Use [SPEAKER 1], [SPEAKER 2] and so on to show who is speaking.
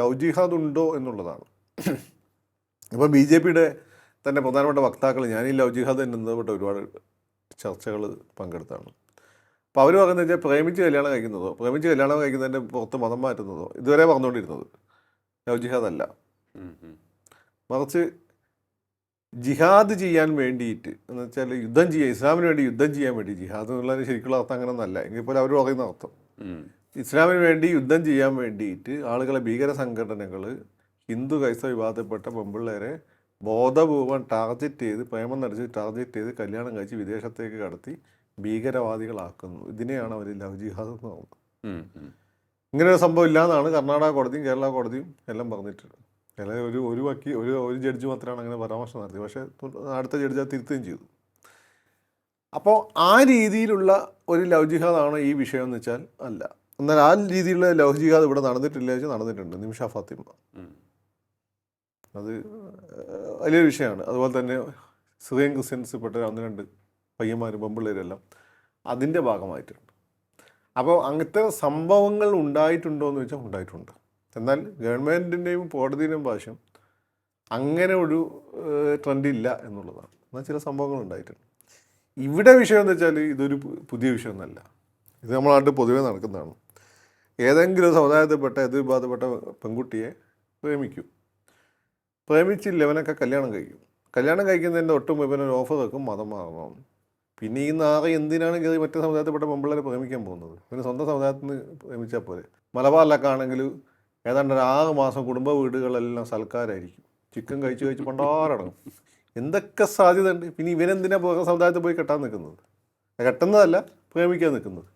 [SPEAKER 1] Love ജിഹാദ് ഉണ്ടോ എന്നുള്ളതാണ്. ഇപ്പോൾ BJP-യുടെ തന്നെ പ്രധാനപ്പെട്ട വക്താക്കൾ ഞാൻ ഈ ലവ് ജിഹാദ് തന്നെ ബന്ധപ്പെട്ട ഒരുപാട് ചർച്ചകൾ പങ്കെടുത്താണ്. അപ്പോൾ അവർ പറയുന്നത് വെച്ചാൽ പ്രേമിച്ച് കല്യാണം കഴിക്കുന്നതിൻ്റെ പുറത്ത് മതം മാറ്റുന്നതോ ഇതുവരെ പറഞ്ഞുകൊണ്ടിരുന്നത് ലവ് ജിഹാദ് അല്ല, മറിച്ച് ജിഹാദ് ചെയ്യാൻ വേണ്ടിയിട്ട് എന്ന് വെച്ചാൽ യുദ്ധം ചെയ്യുക, ഇസ്ലാമിന് വേണ്ടി യുദ്ധം ചെയ്യാൻ വേണ്ടി. ജിഹാദ് എന്നുള്ളതിന് ശരിക്കുള്ള അർത്ഥം അങ്ങനെ ഒന്നല്ല, എങ്കിൽ പോലും അവർ പറയുന്ന അർത്ഥം ഇസ്ലാമിന് വേണ്ടി യുദ്ധം ചെയ്യാൻ വേണ്ടിയിട്ട് ആളുകളെ, ഭീകര സംഘടനകൾ ഹിന്ദു ക്രൈസ്തവ വിഭാഗത്തിൽപ്പെട്ട പെൺപിള്ളേരെ ബോധപൂർവം ടാർഗറ്റ് ചെയ്ത്, പ്രേമം നടിച്ച് ടാർഗറ്റ് ചെയ്ത് കല്യാണം കഴിച്ച് വിദേശത്തേക്ക് കടത്തി ഭീകരവാദികളാക്കുന്നു. ഇതിനെയാണ് അവർ ലവ് ജിഹാദ് എന്ന് പറയുന്നത്. ഇങ്ങനെ ഒരു സംഭവം ഇല്ലയെന്നാണ് കർണാടക കോടതിയും കേരള കോടതിയും എല്ലാം പറഞ്ഞിട്ടുണ്ട്. അല്ലെങ്കിൽ ഒരു ജഡ്ജി മാത്രമാണ് അങ്ങനെ പരാമർശം നടത്തിയത്. പക്ഷേ അടുത്ത ജഡ്ജി അത് തിരുത്തുകയും ചെയ്തു. അപ്പോൾ ആ രീതിയിലുള്ള ഒരു ലവ് ജിഹാദാണ് ഈ വിഷയം എന്ന് വെച്ചാൽ അല്ല. എന്നാൽ ആ രീതിയിലുള്ള ലവ് ജിഹാദ് ഇവിടെ നടന്നിട്ടില്ല വെച്ചാൽ നടന്നിട്ടുണ്ട്. നിമിഷ ഫാത്തിമ, അത് വലിയൊരു വിഷയമാണ്. അതുപോലെ തന്നെ സിറിയൻ ക്രിസ്ത്യൻസിൽപ്പെട്ട 1-2 പയ്യന്മാരും പെമ്പിള്ളേരെല്ലാം അതിൻ്റെ ഭാഗമായിട്ടുണ്ട്. അപ്പോൾ അങ്ങനത്തെ സംഭവങ്ങൾ ഉണ്ടായിട്ടുണ്ടോ എന്ന് വെച്ചാൽ ഉണ്ടായിട്ടുണ്ട്. എന്നാൽ ഗവൺമെൻറ്റിൻ്റെയും കോടതിയുടെയും ഭാഷ്യം അങ്ങനെ ഒരു ട്രെൻഡ് ഇല്ല എന്നുള്ളതാണ്. എന്നാൽ ചില സംഭവങ്ങൾ ഉണ്ടായിട്ടുണ്ട്. ഇവിടെ വിഷയം എന്ന് വെച്ചാൽ ഇതൊരു പുതിയ വിഷയമൊന്നുമല്ല. ഇത് നമ്മുടെ നാട്ടിൽ പൊതുവേ നടക്കുന്നതാണ്. ഏതെങ്കിലും സമുദായത്തിൽപ്പെട്ട എതിർഭാഗത്തിൽപ്പെട്ട പെൺകുട്ടിയെ പ്രേമിച്ചില്ല, ഇവനൊക്കെ കല്യാണം കഴിക്കും. കല്യാണം കഴിക്കുന്നതിൻ്റെ ഒട്ടും ഇവനൊരു ഓഫർ വെക്കും, മതം മാറണം. പിന്നെ ഈ നാളെ എന്തിനാണ് കയറി മറ്റേ സമുദായത്തിൽപ്പെട്ട പെൺപിള്ളേരെ പ്രേമിക്കാൻ പോകുന്നത്? പിന്നെ സ്വന്തം സമുദായത്തിൽ നിന്ന് പ്രേമിച്ചാൽ പോലെ. മലബാറിലൊക്കെ ആണെങ്കിൽ ഏതാണ്ട് 6 മാസം കുടുംബ വീടുകളെല്ലാം സൽക്കാരായിരിക്കും. ചിക്കൻ കഴിച്ച് പണ്ടാറടങ്ങും. എന്തൊക്കെ സാധ്യത ഉണ്ട്. പിന്നെ ഇവനെന്തിനാ സമുദായത്തിൽ പോയി കെട്ടാൻ നിൽക്കുന്നത്? കെട്ടുന്നതല്ല, പ്രേമിക്കാൻ നിൽക്കുന്നത്.